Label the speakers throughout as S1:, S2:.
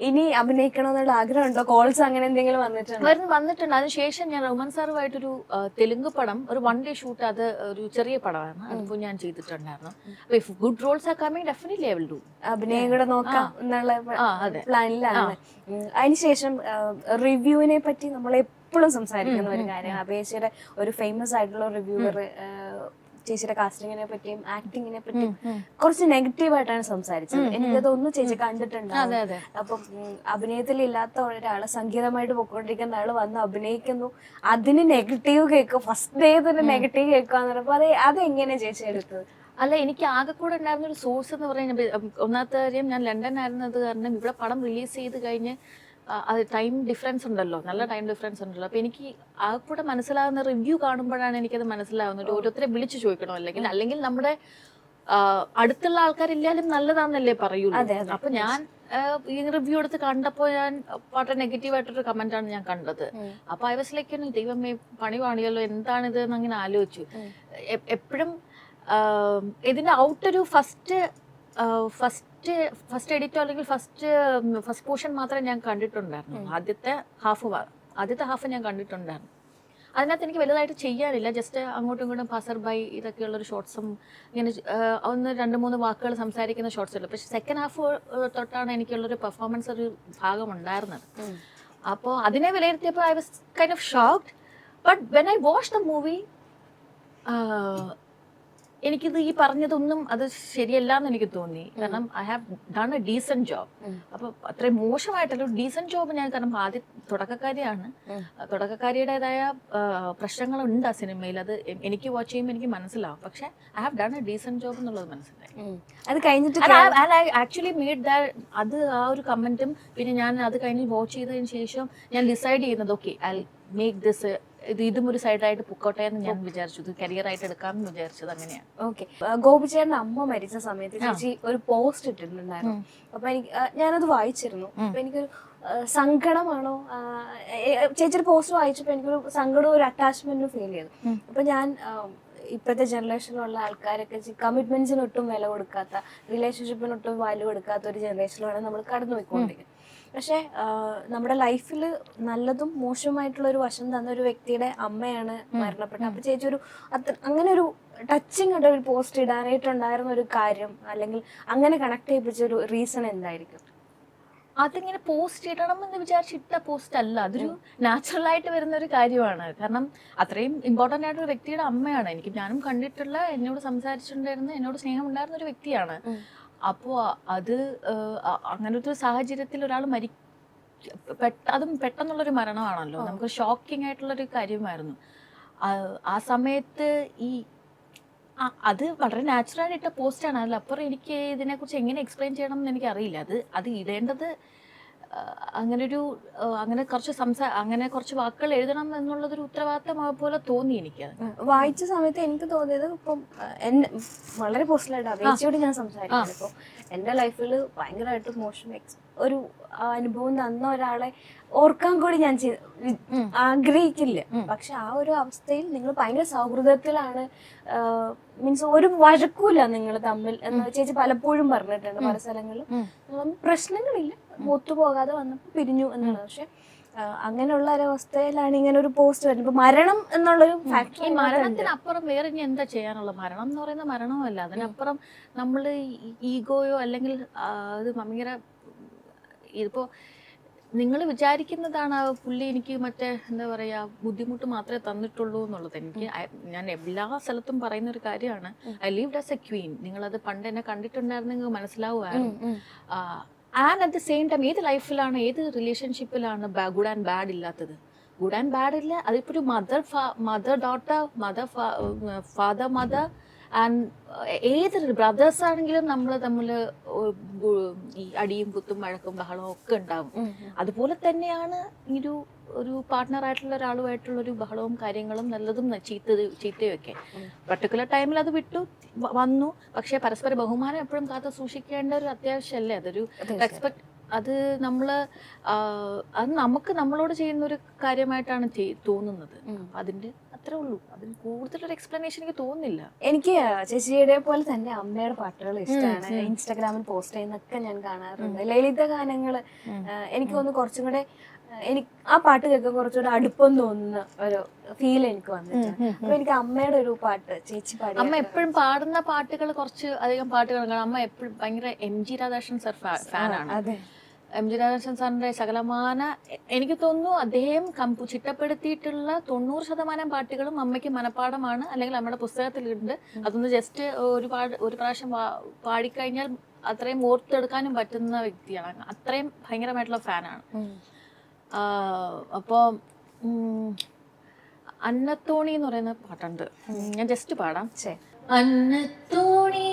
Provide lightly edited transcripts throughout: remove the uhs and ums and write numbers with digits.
S1: ഇനി അഭിനയിക്കണമെന്നുള്ള ആഗ്രഹമുണ്ടോ? കോൾസ് അങ്ങനെ എന്തെങ്കിലും
S2: വന്നിട്ടുണ്ട്. അതിനുശേഷം ഞാൻ റഹ്മാൻ സാറുമായിട്ടൊരു തെലുങ്ക് പടം, ഒരു 1 day ഷൂട്ട്, അത് ഒരു ചെറിയ പടമാണ്, അതിപ്പോ ഞാൻ ചെയ്തിട്ടുണ്ടായിരുന്നു. If good roles are coming, definitely I will do.
S1: അഭിനയം കൂടെ നോക്കാം എന്നുള്ള പ്ലാനിലാണ്. അതിനുശേഷം റിവ്യൂവിനെ പറ്റി നമ്മൾ എപ്പോഴും സംസാരിക്കുന്ന ഒരു കാര്യം, അപേക്ഷയുടെ ഒരു ഫേമസ് ആയിട്ടുള്ള റിവ്യൂവർ ചേച്ചിയുടെ കാസ്റ്റിങ്ങിനെ പറ്റിയും ആക്ടിങ്ങിനെ പറ്റിയും കുറച്ച് നെഗറ്റീവായിട്ടാണ് സംസാരിച്ചത്. എനിക്കതൊന്നും ചേച്ചി കണ്ടിട്ടുണ്ടാവും. അപ്പം അഭിനയത്തിൽ ഇല്ലാത്ത ഒരാള് സംഗീതമായിട്ട് പൊയ്ക്കൊണ്ടിരിക്കുന്ന ആള് വന്ന് അഭിനയിക്കുന്നു, അതിന് നെഗറ്റീവ് കേൾക്കും, ഫസ്റ്റ് ഡേ തന്നെ നെഗറ്റീവ് കേൾക്കാന്ന് പറയുമ്പോ അതെങ്ങനെ ചേച്ചി എടുത്തത്?
S2: അല്ല, എനിക്ക് ആകെ കൂടെ ഉണ്ടായിരുന്ന ഒരു സോഴ്സ് എന്ന് പറയുന്നത്, ഒന്നാമത്തെ കാര്യം ഞാൻ ലണ്ടൻ ആയിരുന്നത് കാരണം ഇവിടെ പടം റിലീസ് ചെയ്ത് കഴിഞ്ഞ് അത് ടൈം ഡിഫറൻസ് ഉണ്ടല്ലോ, നല്ല ടൈം ഡിഫറൻസ് ഉണ്ടല്ലോ. അപ്പൊ എനിക്ക് ആ കൂടെ മനസ്സിലാവുന്ന റിവ്യൂ കാണുമ്പോഴാണ് എനിക്കത് മനസ്സിലാവുന്നത്. ഓരോരുത്തരെ വിളിച്ചു ചോദിക്കണം, അല്ലെങ്കിൽ നമ്മുടെ അടുത്തുള്ള ആൾക്കാരില്ലാലും നല്ലതാന്നല്ലേ പറയുള്ളൂ. അപ്പൊ ഞാൻ ഈ റിവ്യൂ എടുത്ത് കണ്ടപ്പോ ഞാൻ വളരെ നെഗറ്റീവ് ആയിട്ടൊരു കമന്റ് ആണ് ഞാൻ കണ്ടത്. അപ്പൊ ഐ വാസ് ലൈക്ക്, ദൈവമേ പണി പണിയല്ലോ, എന്താണിത് എന്ന് അങ്ങനെ ആലോചിച്ചു. എപ്പോഴും ഇതിന്റെ ഔട്ടൊരു ഫസ്റ്റ് എഡിറ്റോ അല്ലെങ്കിൽ ഫസ്റ്റ് പോർഷൻ മാത്രമേ ഞാൻ കണ്ടിട്ടുണ്ടായിരുന്നു. ആദ്യത്തെ ഹാഫ് ഞാൻ കണ്ടിട്ടുണ്ടായിരുന്നു. അതിനകത്ത് എനിക്ക് വലുതായിട്ട് ചെയ്യാനില്ല, ജസ്റ്റ് അങ്ങോട്ടും ഇങ്ങോട്ടും പാസർ ബൈ ഇതൊക്കെയുള്ളൊരു ഷോർട്സും ഇങ്ങനെ 1-2-3 വാക്കുകൾ സംസാരിക്കുന്ന ഷോർട്സ് ഉള്ളു. പക്ഷെ സെക്കൻഡ് ഹാഫ് തൊട്ടാണ് എനിക്കുള്ളൊരു പെർഫോമൻസ് ഒരു ഭാഗം ഉണ്ടായിരുന്നത്. അപ്പോൾ അതിനെ വിലയിരുത്തിയപ്പോൾ I was kind of shocked. But when I watch the movie, എനിക്കിത് ഈ പറഞ്ഞതൊന്നും അത് ശരിയല്ല എന്ന് എനിക്ക് തോന്നി. കാരണം I have done a decent job. അപ്പൊ അത്രയും മോശമായിട്ടൊരു ഡീസന്റ് ജോബ് ഞാൻ, കാരണം ആദ്യം തുടക്കക്കാരിയുടേതായ പ്രശ്നങ്ങളുണ്ട് ആ സിനിമയിൽ. അത് എനിക്ക് വാച്ച് ചെയ്യുമ്പോൾ എനിക്ക് മനസ്സിലാവും. പക്ഷെ I have done a decent job എന്നുള്ളത് മനസ്സിലായി.
S1: അത് കഴിഞ്ഞിട്ട്
S2: ഐ ആക്ച്വലി മേഡ് ദാറ്റ്, അത് ആ ഒരു കമന്റും പിന്നെ ഞാൻ അത് കഴിഞ്ഞ് വാച്ച് ചെയ്തതിന് ശേഷം ഞാൻ ഡിസൈഡ് ചെയ്യുന്നത്, ഓക്കെ ഐ മേക്ക് ദിസ്, ഇതും ഒരു സൈഡായിട്ട് പൊക്കോട്ടെ എന്ന് ഞാൻ വിചാരിച്ചു. ഇത് കരിയർ ആയിട്ട് എടുക്കാമെന്ന് വിചാരിച്ചത് അങ്ങനെയാണ്.
S1: ഓക്കെ. ഗോപിച്ചേട്ടന്റെ അമ്മ മരിച്ച സമയത്ത് ചേച്ചി ഒരു പോസ്റ്റ് ഇട്ടിട്ടുണ്ടായിരുന്നു. അപ്പൊ ഞാനത് വായിച്ചിരുന്നു. അപ്പൊ എനിക്കൊരു സങ്കടമാണോ, ചേച്ചിയുടെ പോസ്റ്റ് വായിച്ചപ്പോ എനിക്കൊരു സങ്കടവും ഒരു അറ്റാച്ച്മെന്റും ഫീൽ ചെയ്തു. അപ്പൊ ഞാൻ ഇപ്പോഴത്തെ ജനറേഷനിലുള്ള ആൾക്കാരൊക്കെ കമ്മിറ്റ്മെന്റ്സിന് ഒട്ടും വില കൊടുക്കാത്ത, റിലേഷൻഷിപ്പിന് ഒട്ടും വാല്യൂ കൊടുക്കാത്ത ഒരു ജനറേഷനിലാണ് നമ്മൾ കടന്നു പോയിക്കൊണ്ടിരിക്കുന്നത്. പക്ഷെ നമ്മുടെ ലൈഫിൽ നല്ലതും മോശമായിട്ടുള്ള ഒരു വശം തന്ന ഒരു വ്യക്തിയുടെ അമ്മയാണ് മരണപ്പെട്ടത്. അപ്പൊ ചേച്ചി അങ്ങനെ ഒരു ടച്ചിങ് ആയിട്ട് ഒരു പോസ്റ്റ് ഇടാനായിട്ടുണ്ടായിരുന്ന ഒരു കാര്യം, അല്ലെങ്കിൽ അങ്ങനെ കണക്ട് ചെയ്യിപ്പിച്ച ഒരു റീസൺ എന്തായിരിക്കും?
S2: അതിങ്ങനെ പോസ്റ്റ് ഇടണം എന്ന് വിചാരിച്ചിട്ട പോസ്റ്റ് അല്ല, അതൊരു നാച്ചുറൽ ആയിട്ട് വരുന്ന ഒരു കാര്യമാണ്. കാരണം അത്രയും ഇമ്പോർട്ടൻ്റ് ആയിട്ടൊരു വ്യക്തിയുടെ അമ്മയാണ്. ഞാനും കണ്ടിട്ടുള്ള, എന്നോട് സംസാരിച്ചിട്ടുണ്ടായിരുന്ന, എന്നോട് സ്നേഹം ഉണ്ടായിരുന്ന ഒരു വ്യക്തിയാണ്. അപ്പോൾ അത് അങ്ങനത്തെ ഒരു സാഹചര്യത്തിൽ ഒരാൾ അതും പെട്ടെന്നുള്ളൊരു മരണമാണല്ലോ, നമുക്ക് ഷോക്കിംഗ് ആയിട്ടുള്ളൊരു കാര്യമായിരുന്നു. ആ സമയത്ത് അത് വളരെ നാച്ചുറൽ ഇട്ട പോസ്റ്റാണ്. അതിലപ്പുറം എനിക്ക് ഇതിനെക്കുറിച്ച് എങ്ങനെ എക്സ്പ്ലെയിൻ ചെയ്യണം എന്ന് എനിക്കറിയില്ല. അത് ഇടേണ്ടത് അങ്ങനെ കുറച്ച് വാക്കുകൾ എഴുതണം എന്നുള്ളതൊരു ഉത്തരവാദിത്തം പോലെ തോന്നി എനിക്ക്.
S1: വായിച്ച സമയത്ത് എനിക്ക് തോന്നിയത്, ഇപ്പം വളരെ പേഴ്സണലായിട്ട് അപേക്ഷയോട് ഞാൻ സംസാരിക്കുന്നത്, ഇപ്പോൾ എൻ്റെ ലൈഫിൽ ഭയങ്കരമായിട്ട് മോശം ഒരു അനുഭവം തന്ന ഒരാളെ ഓർക്കാൻ കൂടി ഞാൻ ആഗ്രഹിക്കില്ല. പക്ഷെ ആ ഒരു അവസ്ഥയിൽ നിങ്ങൾ ഭയങ്കര സൗഹൃദത്തിലാണ്, മീൻസ് ഒരു വഴക്കൂല നിങ്ങൾ തമ്മിൽ എന്ന് ചേച്ചി പലപ്പോഴും പറഞ്ഞിട്ടുണ്ട് പല സ്ഥലങ്ങളിലും. പ്രശ്നങ്ങളില്ല, ഒത്തുപോകാതെ വന്നപ്പോൾ പിരിഞ്ഞു എന്നുള്ളത്. പക്ഷെ അങ്ങനെയുള്ള ഒരവസ്ഥയിലാണ് ഇങ്ങനെ ഒരു പോസ്റ്റ് വരുന്നത്. ഇപ്പൊ മരണം എന്നുള്ളൊരു ഫാക്ടർ,
S2: ഈ മരണത്തിനപ്പുറം വേറെ ഇനി എന്താ ചെയ്യാനുള്ള? മരണം എന്ന് പറയുന്ന മരണമല്ല, അതിനപ്പുറം നമ്മൾ ഈഗോയോ അല്ലെങ്കിൽ അത് ഭയങ്കര, ഇതിപ്പോ നിങ്ങൾ വിചാരിക്കുന്നതാണ് പുള്ളി എനിക്ക് എന്താ പറയാ ബുദ്ധിമുട്ട് മാത്രമേ തന്നിട്ടുള്ളൂ എന്നുള്ളത്. ഞാൻ എല്ലാ സ്ഥലത്തും പറയുന്ന ഒരു കാര്യമാണ്, I lived as a queen. നിങ്ങളത് പണ്ട് എന്നെ കണ്ടിട്ടുണ്ടായിരുന്നെങ്കിൽ മനസ്സിലാവുമായിരുന്നു. And at the same time ഏത് ലൈഫിലാണ്, ഏത് റിലേഷൻഷിപ്പിലാണ് ഗുഡ് ആൻഡ് ബാഡ് ഇല്ലാത്തത്? ഗുഡ് ആൻഡ് ബാഡ് ഇല്ല. അതിപ്പോ ഒരു mother daughter, father mother, and ഏത് ബ്രദേഴ്സ് ആണെങ്കിലും നമ്മൾ തമ്മിൽ ഈ അടിയും കുത്തും വഴക്കും ബഹളവും ഒക്കെ ഉണ്ടാവും. അതുപോലെ തന്നെയാണ് ഒരു പാർട്ട്ണർ ആയിട്ടുള്ള ഒരാളുമായിട്ടുള്ള ഒരു ബഹളവും കാര്യങ്ങളും, നല്ലതും ചീത്തയും ഒക്കെ. പർട്ടിക്കുലർ ടൈമിൽ അത് വന്നു. പക്ഷെ പരസ്പര ബഹുമാനം എപ്പോഴും കാത്തു സൂക്ഷിക്കേണ്ട ഒരു അത്യാവശ്യമല്ലേ, അതൊരു റെസ്പെക്ട്. അത് അത് നമുക്ക് നമ്മളോട് ചെയ്യുന്ന ഒരു കാര്യമായിട്ടാണ് തോന്നുന്നത്. അതിന്റെ അത്രേ ഉള്ളൂ. അതിന് കൂടുതലൊരു എക്സ്പ്ലനേഷൻ എനിക്ക് തോന്നുന്നില്ല.
S1: എനിക്ക് ചേച്ചിയുടെ പോലെ തന്നെ അമ്മയുടെ പാട്ടുകൾ ഇഷ്ടമാണ്. ഇൻസ്റ്റാഗ്രാമിൽ പോസ്റ്റ് ചെയ്യുന്നൊക്കെ ഞാൻ കാണാറുണ്ട്. ലളിത ഗാനങ്ങള് എനിക്ക് തോന്നുന്നു കുറച്ചും കൂടെ എനിക്ക് ആ പാട്ട് കേൾക്കാൻ കുറച്ചുകൂടെ അടുപ്പം തോന്നുന്ന ഒരു ഫീൽ എനിക്ക് വന്നിട്ടുണ്ട്. അപ്പൊ എനിക്ക് അമ്മയുടെ ഒരു പാട്ട് ചേച്ചി പാടി.
S2: അമ്മ എപ്പോഴും പാടുന്ന പാട്ടുകൾ കുറച്ച് അധികം പാട്ടുകൾ കാണാം. അമ്മ എപ്പോഴും ഭയങ്കര MG രാധാകൃഷ്ണൻ സർ ഫാനാണ്. MG രാധാകൃഷ്ണൻ സാറിന്റെ സകലമാന എനിക്ക് തോന്നുന്നു അദ്ദേഹം ചിട്ടപ്പെടുത്തിയിട്ടുള്ള 90% പാട്ടുകളും അമ്മയ്ക്ക് മനപ്പാടമാണ്, അല്ലെങ്കിൽ നമ്മുടെ പുസ്തകത്തിലുണ്ട്. അതൊന്ന് ജസ്റ്റ് ഒരു പ്രാവശ്യം പാടിക്കഴിഞ്ഞാൽ അത്രയും ഓർത്തെടുക്കാനും പറ്റുന്ന വ്യക്തിയാണ്. അത്രയും ഭയങ്കരമായിട്ടുള്ള ഫാനാണ്. അപ്പോൾ അന്നത്തോണി എന്ന് പറയുന്ന പാട്ടുണ്ട്, ഞാൻ ജസ്റ്റ് പാടാം. അന്നത്തോണി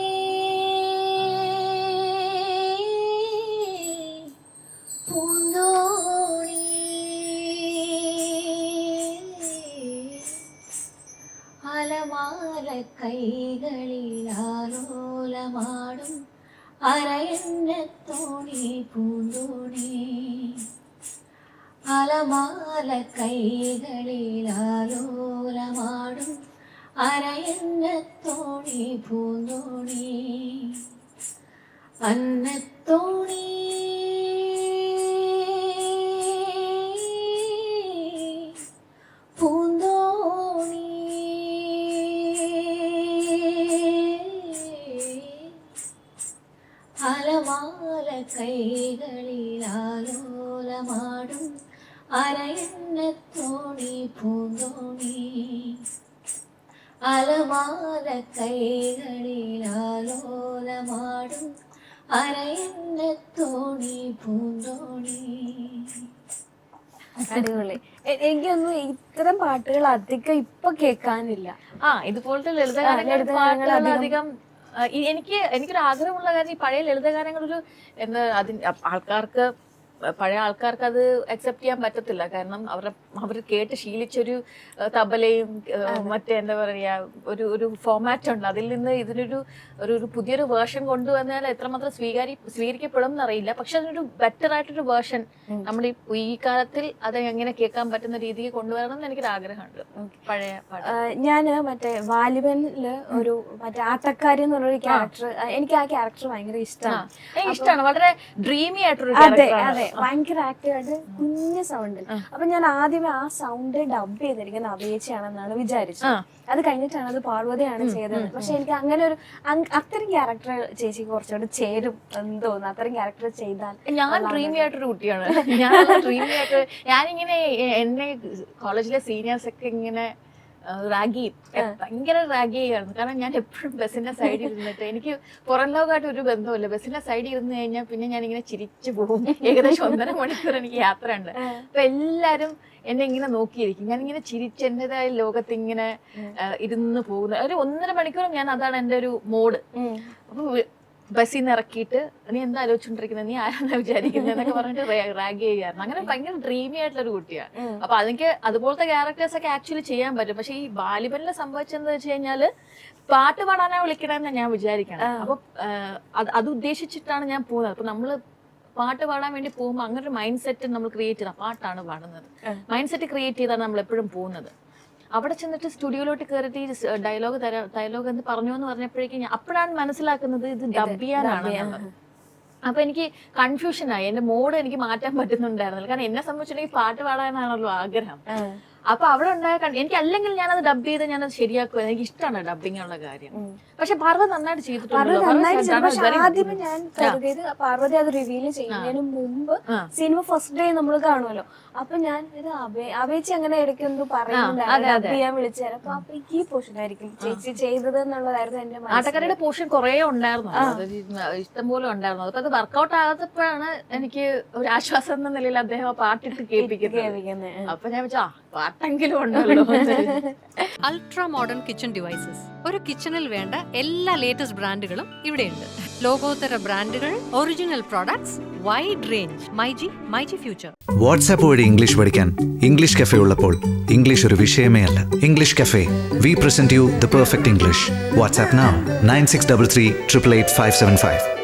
S2: പൂന്തോണി അലമാല കൈകളിൽ ആലോലമാടും അരയന്നത്തോണി പൂന്തോണി അലമാല കൈകളിൽ ആലോലമാടും അരയന്നത്തോണി പൂന്തോണി അന്നത്തോണി പൂന്തോണി അലമാല കൈകളിൽ ആലോലമാടും അരയന്നത്തോണി പൂന്തോണി അലമാല കൈകളിൽ ആലോലമാടും അരയന്നത്തോണി പൂന്തോണി.
S1: അടിപൊളി. എനിക്കൊന്നും ഇത്തരം പാട്ടുകൾ അധികം ഇപ്പൊ കേൾക്കാനില്ല.
S2: ഇതുപോലത്തെ ലളിതഗാനങ്ങൾ അധികം എനിക്കൊരു ആഗ്രഹമുള്ള കാര്യം, ഈ പഴയ ലളിതഗാനങ്ങളൊരു ആൾക്കാർക്ക് പഴയ ആൾക്കാർക്ക് അത് അക്സെപ്റ്റ് ചെയ്യാൻ പറ്റത്തില്ല. കാരണം അവർ കേട്ട് ശീലിച്ചൊരു തബലയും മറ്റേ എന്താ പറയാ ഒരു ഫോമാറ്റ് ഉണ്ട്. അതിൽ നിന്ന് ഇതിനൊരു ഒരു പുതിയൊരു വേർഷൻ കൊണ്ടുവന്നാൽ എത്രമാത്രം സ്വീകരിക്കപ്പെടും എന്നറിയില്ല. പക്ഷെ അതിനൊരു ബെറ്റർ ആയിട്ടൊരു വേർഷൻ നമ്മൾ ഈ കാലത്തിൽ അത് എങ്ങനെ കേൾക്കാൻ പറ്റുന്ന രീതിയിൽ കൊണ്ടുവരണം എന്ന് എനിക്കൊരു ആഗ്രഹമുണ്ട്. പഴയ
S1: ഞാൻ മറ്റേ വാലിബനില് ഒരു മറ്റേ ആട്ടക്കാരി എന്ന് പറഞ്ഞൊരു ക്യാരക്ടർ, എനിക്ക് ആ ക്യാരക്ടർ ഭയങ്കര ഇഷ്ടമാണ്.
S2: വളരെ ഡ്രീമി ആയിട്ടൊരു
S1: ഭയങ്കര ആക്റ്റീവായിട്ട് കുഞ്ഞ സൗണ്ടിൽ. അപ്പൊ ഞാൻ ആദ്യമേ ആ സൗണ്ട് ഡബ് ചെയ്തിരിക്കുന്ന അഭിയേച്ചിയാണെന്നാണ് വിചാരിച്ചത്. അത് കഴിഞ്ഞിട്ടാണ് അത് പാർവതിയാണ് ചെയ്തത്. പക്ഷെ എനിക്ക് അങ്ങനെ ഒരു അത്തരം ക്യാരക്ടർ ചേച്ചിക്ക് കുറച്ചുകൂടെ ചേരും എന്ന് തോന്നുന്നു. അത്തരം ക്യാരക്ടർ ചെയ്താൽ
S2: ഞാൻ ഡ്രീമി ആയിട്ടൊരു കുട്ടിയാണ്. ഞാനിങ്ങനെ എന്നെ കോളേജിലെ സീനിയേഴ്സ് ഒക്കെ ഇങ്ങനെ ഭയങ്കര റാഗി ചെയ്യായിരുന്നു. കാരണം ഞാൻ എപ്പോഴും ബസ്സിന്റെ സൈഡിൽ ഇരുന്നിട്ട്, എനിക്ക് പുറം ലോകമായിട്ട് ഒരു ബന്ധമില്ല. ബസ്സിന്റെ സൈഡിൽ ഇരുന്ന് കഴിഞ്ഞാൽ പിന്നെ ഞാൻ ഇങ്ങനെ ചിരിച്ചു പോകും. ഏകദേശം 1.5 മണിക്കൂർ എനിക്ക് യാത്രയുണ്ട്. അപ്പൊ എല്ലാരും എന്നെ ഇങ്ങനെ നോക്കിയിരിക്കും. ഞാനിങ്ങനെ ചിരിച്ച് എന്റേതായ ലോകത്ത് ഇങ്ങനെ ഇരുന്ന് പോകുന്ന ഒരു 1.5 മണിക്കൂറും അതാണ് എന്റെ ഒരു മോഡ്. അപ്പൊ ബസ്സിൽ നിന്ന് ഇറക്കിയിട്ട് നീ എന്താ ആലോചിച്ചോണ്ടിരിക്കുന്നത്, നീ ആരാന്നാ വിചാരിക്കുന്നത് എന്നൊക്കെ പറഞ്ഞിട്ട് റാഗ് ചെയ്യായിരുന്നു. അങ്ങനെ ഭയങ്കര ഡ്രീമി ആയിട്ടുള്ള ഒരു കുട്ടിയാണ്. അപ്പൊ അതെനിക്ക് അതുപോലത്തെ ക്യാരക്ടേഴ്സ് ഒക്കെ ആക്ച്വലി ചെയ്യാൻ പറ്റും. പക്ഷെ ഈ ബാലിബനിൽ സംഭവിച്ചെന്ന് വെച്ച് കഴിഞ്ഞാല് പാട്ട് പാടാനാ വിളിക്കണമെന്ന് ഞാൻ വിചാരിക്കണം. അപ്പൊ അത് ഉദ്ദേശിച്ചിട്ടാണ് ഞാൻ പോകുന്നത്. അപ്പൊ നമ്മള് പാട്ട് പാടാൻ വേണ്ടി പോകുമ്പോൾ അങ്ങനെ ഒരു മൈൻഡ് സെറ്റ് നമ്മൾ ക്രിയേറ്റ് ചെയ്ത പാട്ടാണ് പാടുന്നത്. മൈൻഡ് സെറ്റ് ക്രിയേറ്റ് ചെയ്താണ് നമ്മൾ എപ്പോഴും പോകുന്നത്. അവിടെ ചെന്നിട്ട് സ്റ്റുഡിയോയിലോട്ട് കയറിയിട്ട് ഈ ഡയലോഗ് എന്ന് പറഞ്ഞു എന്ന് പറഞ്ഞപ്പോഴേക്കും അപ്പോഴാണ് മനസ്സിലാക്കുന്നത് ഇത് ഡബ് ചെയ്യാനാണ്. അപ്പൊ എനിക്ക് കൺഫ്യൂഷനായി. എന്റെ മോഡ് എനിക്ക് മാറ്റാൻ പറ്റുന്നുണ്ടായിരുന്നില്ല. കാരണം എന്നെ സംബന്ധിച്ചിട്ടുണ്ടെങ്കിൽ പാട്ട് പാടാനാണല്ലോ ആഗ്രഹം. അപ്പൊ അവിടെ ഉണ്ടായ എനിക്ക് അല്ലെങ്കിൽ ഞാനത് ഡബ് ചെയ്ത് ഞാനത് ശരിയാക്കുക. എനിക്ക് ഇഷ്ടമാണ് ഡബിങ് ഉള്ള കാര്യം. പക്ഷെ പാർവതി നന്നായിട്ട് ചെയ്തിട്ടുണ്ട്.
S1: ആദ്യമേ ഞാൻ പാർവതി അത് റിവീൽ ചെയ്യുന്നതിന് മുമ്പ് സിനിമ ഫസ്റ്റ് ഡേ നമ്മൾ കാണുമല്ലോ. അപ്പൊ ഞാൻ ഇത് അപേക്ഷ അങ്ങനെ ഇടയ്ക്കൊന്നും പറയുന്നുണ്ടായിരുന്നു ഡബ് ചെയ്യാൻ വിളിച്ചേരാം. അപ്പൊ ഈ പോർഷൻ ആയിരിക്കും ചേച്ചി ചെയ്തത് എന്നുള്ളതായിരുന്നു എന്റെ
S2: ആട്ടക്കാരുടെ പോർഷൻ കുറെ ഉണ്ടായിരുന്നു, ഇഷ്ടംപോലെ ഉണ്ടായിരുന്നു. അപ്പൊ അത് വർക്ക്ഔട്ട് ആകാത്തപ്പോഴാണ് എനിക്ക് ഒരു ആശ്വാസം എന്ന നിലയിൽ അദ്ദേഹം ആ പാട്ടിട്ട് കേൾപ്പിക്കുന്നത്. അപ്പൊ ഞാൻ വെച്ചാ പാട്ടെങ്കിലും ഉണ്ടല്ലോ.
S3: Ultra modern kitchen devices. ഒരു കിച്ചണിൽ വേണ്ട എല്ലാ ലേറ്റസ്റ്റ് ബ്രാൻഡുകളും ഇവിടെയുണ്ട്. ലോകോത്തര ബ്രാൻഡുകൾ, original products, wide range. MyG future.
S4: WhatsApp വഴി ഇംഗ്ലീഷ് പഠിക്കാൻ ഇംഗ്ലീഷ് കഫേ ഉള്ളപ്പോൾ ഇംഗ്ലീഷ് ഒരു വിഷയമേ അല്ല. English cafe, we present you the perfect English. WhatsApp now 9633 888 575.